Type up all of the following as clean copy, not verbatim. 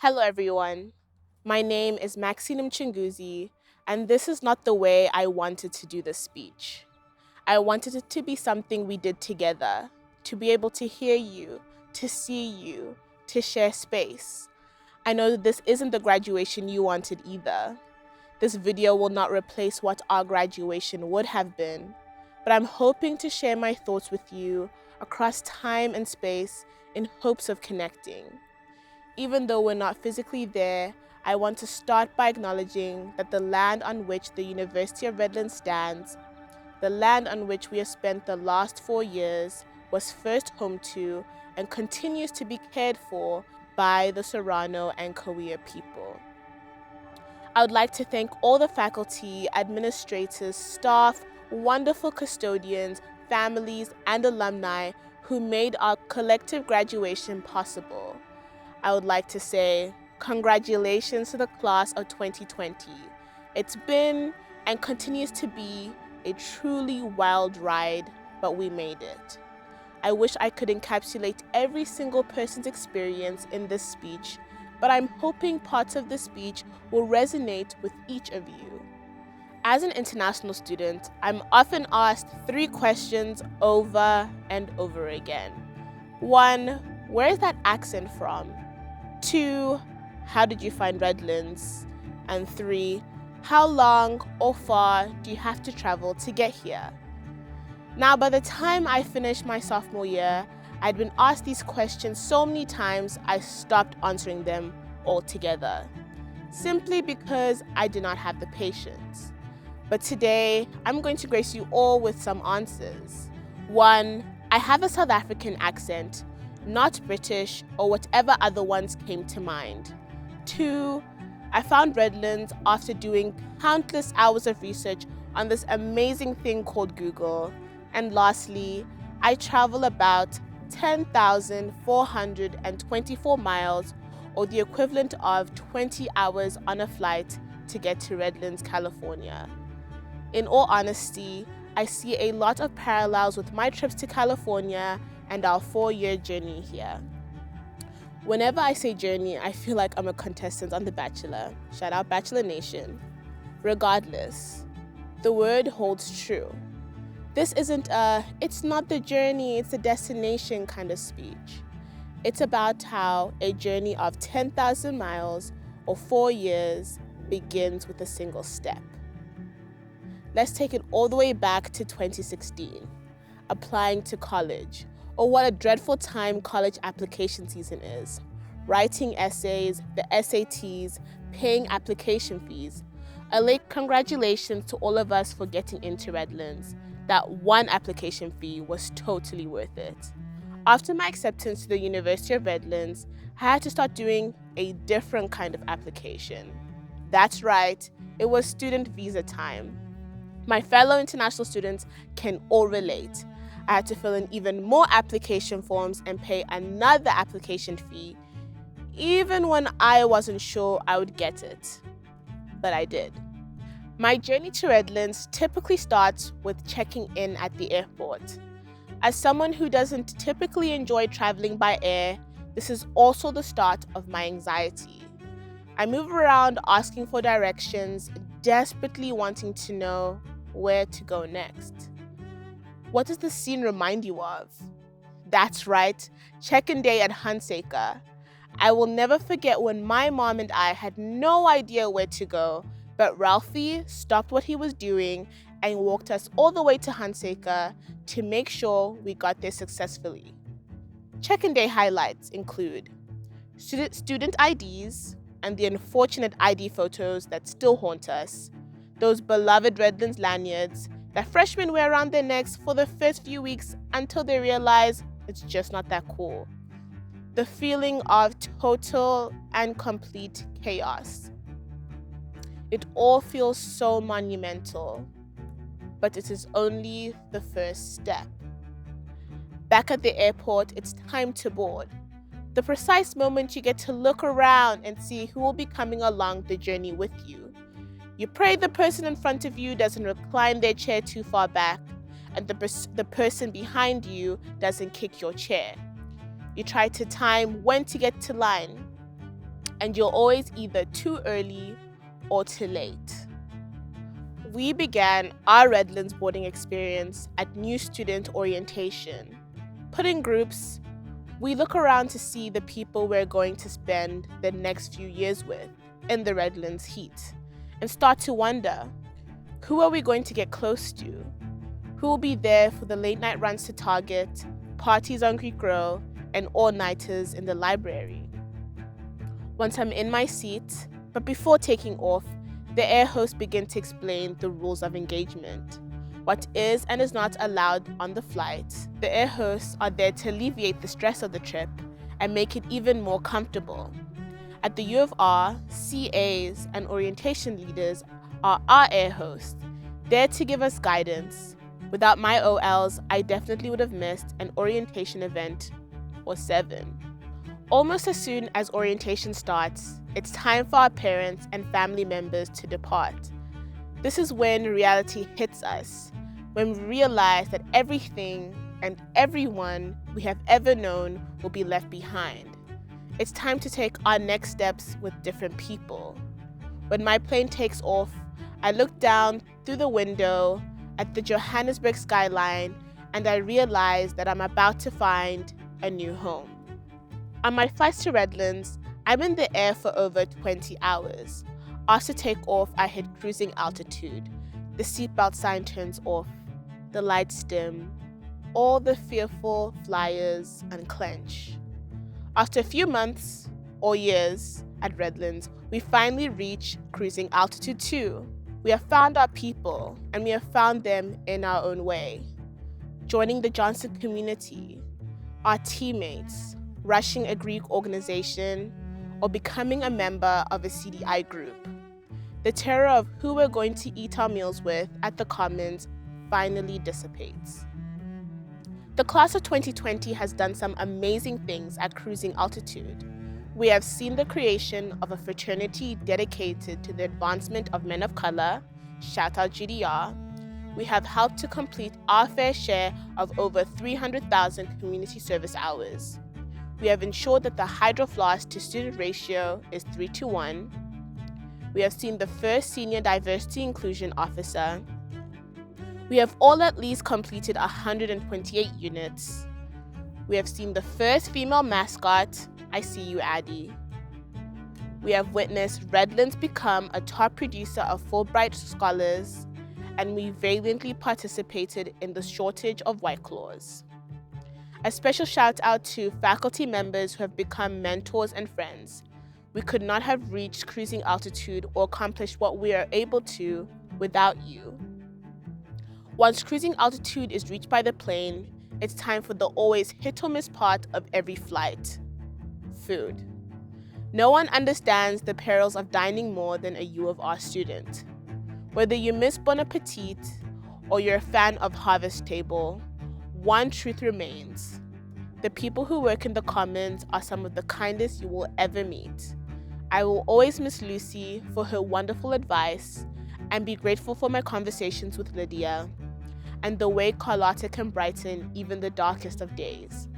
Hello, everyone. My name is Maxine Mchunguzi, and this is not the way I wanted to do this speech. I wanted it to be something we did together, to be able to hear you, to see you, to share space. I know that this isn't the graduation you wanted either. This video will not replace what our graduation would have been, but I'm hoping to share my thoughts with you across time and space in hopes of connecting. Even though we're not physically there, I want to start by acknowledging that the land on which the University of Redlands stands, the land on which we have spent the last 4 years, was first home to and continues to be cared for by the Serrano and Kauai people. I would like to thank all the faculty, administrators, staff, wonderful custodians, families, and alumni who made our collective graduation possible. I would like to say congratulations to the class of 2020. It's been and continues to be a truly wild ride, but we made it. I wish I could encapsulate every single person's experience in this speech, but I'm hoping parts of the speech will resonate with each of you. As an international student, I'm often asked 3 questions over and over again. 1, where is that accent from? 2, how did you find Redlands? And 3, how long or far do you have to travel to get here? Now, by the time I finished my sophomore year, I'd been asked these questions so many times I stopped answering them altogether, simply because I did not have the patience. But today, I'm going to grace you all with some answers. 1, I have a South African accent, not British or whatever other ones came to mind. 2, I found Redlands after doing countless hours of research on this amazing thing called Google. And lastly, I travel about 10,424 miles, or the equivalent of 20 hours on a flight to get to Redlands, California. In all honesty, I see a lot of parallels with my trips to California and our 4-year journey here. Whenever I say journey, I feel like I'm a contestant on The Bachelor. Shout out Bachelor Nation. Regardless, the word holds true. This isn't it's not the journey, it's the destination kind of speech. It's about how a journey of 10,000 miles or 4 years begins with a single step. Let's take it all the way back to 2016, applying to college, or what a dreadful time college application season is. Writing essays, the SATs, paying application fees. A late congratulations to all of us for getting into Redlands. That one application fee was totally worth it. After my acceptance to the University of Redlands, I had to start doing a different kind of application. That's right, it was student visa time. My fellow international students can all relate. I had to fill in even more application forms and pay another application fee, even when I wasn't sure I would get it. But I did. My journey to Redlands typically starts with checking in at the airport. As someone who doesn't typically enjoy traveling by air, this is also the start of my anxiety. I move around asking for directions, desperately wanting to know where to go next. What does the scene remind you of? That's right, check-in day at Hunsaker. I will never forget when my mom and I had no idea where to go, but Ralphie stopped what he was doing and walked us all the way to Hunsaker to make sure we got there successfully. Check-in day highlights include student IDs and the unfortunate ID photos that still haunt us, those beloved Redlands lanyards that freshmen wear around their necks for the first few weeks until they realize it's just not that cool. The feeling of total and complete chaos. It all feels so monumental, but it is only the first step. Back at the airport, it's time to board. The precise moment you get to look around and see who will be coming along the journey with you. You pray the person in front of you doesn't recline their chair too far back, and the person behind you doesn't kick your chair. You try to time when to get to line. and you're always either too early or too late. We began our Redlands boarding experience at new student orientation. Put in groups, we look around to see the people we're going to spend the next few years with in the Redlands heat and start to wonder, who are we going to get close to? Who will be there for the late night runs to Target, parties on Greek Row, and all-nighters in the library? Once I'm in my seat, but before taking off, the air host begins to explain the rules of engagement, what is and is not allowed on the flight. The air hosts are there to alleviate the stress of the trip and make it even more comfortable. At the U of R, CAs and orientation leaders are our air hosts, there to give us guidance. Without my OLs, I definitely would have missed an orientation event or 7. Almost as soon as orientation starts, it's time for our parents and family members to depart. This is when reality hits us, when we realize that everything and everyone we have ever known will be left behind. It's time to take our next steps with different people. When my plane takes off, I look down through the window at the Johannesburg skyline and I realize that I'm about to find a new home. On my flights to Redlands, I'm in the air for over 20 hours. After takeoff, I hit cruising altitude. The seatbelt sign turns off, the lights dim, all the fearful flyers unclench. After a few months or years at Redlands, we finally reach cruising altitude 2. We have found our people, and we have found them in our own way. Joining the Johnston community, our teammates, rushing a Greek organization, or becoming a member of a CDI group. The terror of who we're going to eat our meals with at the Commons finally dissipates. The class of 2020 has done some amazing things at cruising altitude. We have seen the creation of a fraternity dedicated to the advancement of men of color, shout out GDR. We have helped to complete our fair share of over 300,000 community service hours. We have ensured that the hydrofloss to student ratio is 3:1. We have seen the first senior diversity inclusion officer. We have all at least completed 128 units. We have seen the first female mascot, I see you, Addie. We have witnessed Redlands become a top producer of Fulbright scholars, and we valiantly participated in the shortage of White Claws. A special shout out to faculty members who have become mentors and friends. We could not have reached cruising altitude or accomplished what we are able to without you. Once cruising altitude is reached by the plane, it's time for the always hit or miss part of every flight: food. No one understands the perils of dining more than a U of R student. Whether you miss Bon Appetit or you're a fan of Harvest Table, one truth remains: the people who work in the Commons are some of the kindest you will ever meet. I will always miss Lucy for her wonderful advice and be grateful for my conversations with Lydia and the way Carlotta can brighten even the darkest of days.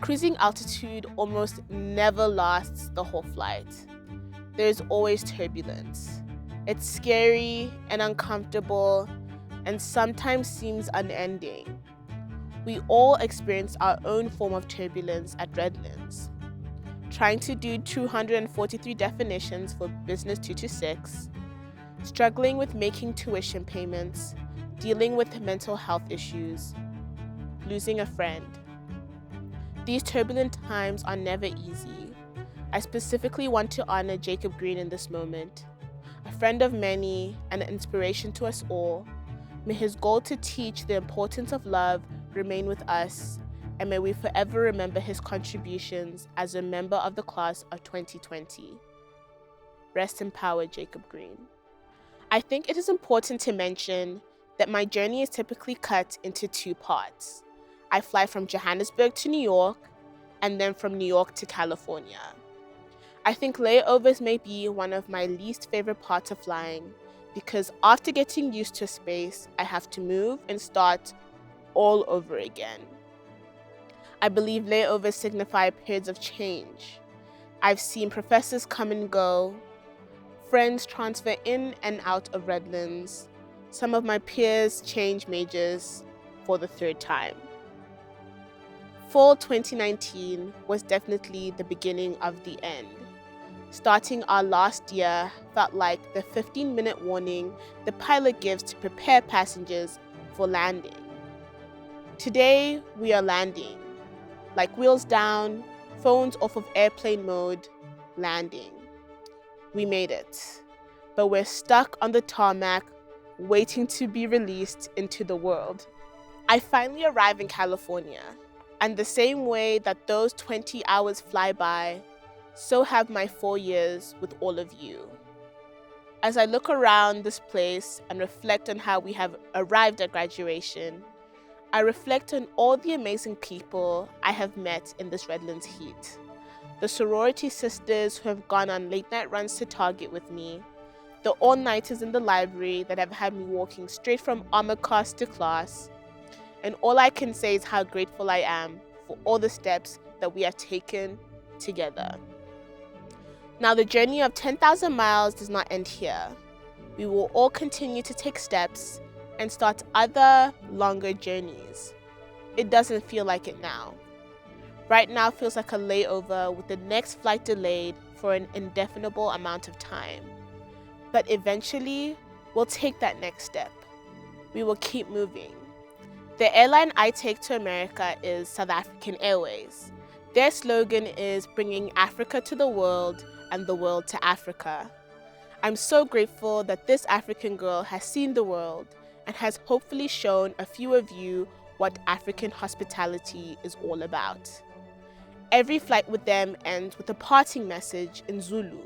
Cruising altitude almost never lasts the whole flight. There's always turbulence. It's scary and uncomfortable and sometimes seems unending. We all experience our own form of turbulence at Redlands. Trying to do 243 definitions for Business 226, struggling with making tuition payments, dealing with mental health issues, losing a friend. These turbulent times are never easy. I specifically want to honor Jacob Green in this moment, a friend of many and an inspiration to us all. May his goal to teach the importance of love remain with us, and may we forever remember his contributions as a member of the class of 2020. Rest in power, Jacob Green. I think it is important to mention that my journey is typically cut into 2 parts. I fly from Johannesburg to New York, and then from New York to California. I think layovers may be one of my least favorite parts of flying, because after getting used to space, I have to move and start all over again. I believe layovers signify periods of change. I've seen professors come and go, friends transfer in and out of Redlands. Some of my peers change majors for the third time. Fall 2019 was definitely the beginning of the end. Starting our last year felt like the 15-minute warning the pilot gives to prepare passengers for landing. Today, we are landing. Like wheels down, phones off of airplane mode, landing. We made it. But we're stuck on the tarmac, waiting to be released into the world. I finally arrive in California, and the same way that those 20 hours fly by, so have my 4 years with all of you. As I look around this place and reflect on how we have arrived at graduation, I reflect on all the amazing people I have met in this Redlands heat. The sorority sisters who have gone on late night runs to Target with me, the all-nighters in the library that have had me walking straight from armor class to class, and all I can say is how grateful I am for all the steps that we have taken together. Now, the journey of 10,000 miles does not end here. We will all continue to take steps and start other longer journeys. It doesn't feel like it now. Right now feels like a layover with the next flight delayed for an indefinable amount of time. But eventually, we'll take that next step. We will keep moving. The airline I take to America is South African Airways. Their slogan is bringing Africa to the world and the world to Africa. I'm so grateful that this African girl has seen the world and has hopefully shown a few of you what African hospitality is all about. Every flight with them ends with a parting message in Zulu,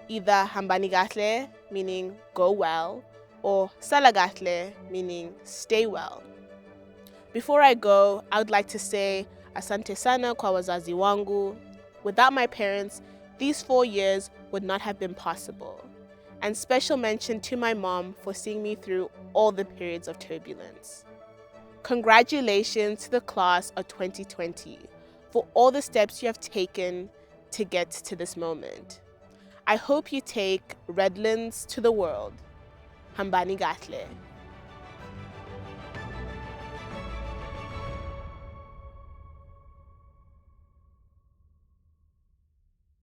either hambani kahle, meaning go well, or sala kahle, meaning stay well. Before I go, I would like to say asante sana kwa wazazi wangu. Without my parents, these 4 years would not have been possible. And special mention to my mom for seeing me through all the periods of turbulence. Congratulations to the class of 2020 for all the steps you have taken to get to this moment. I hope you take Redlands to the world. Hambani kahle.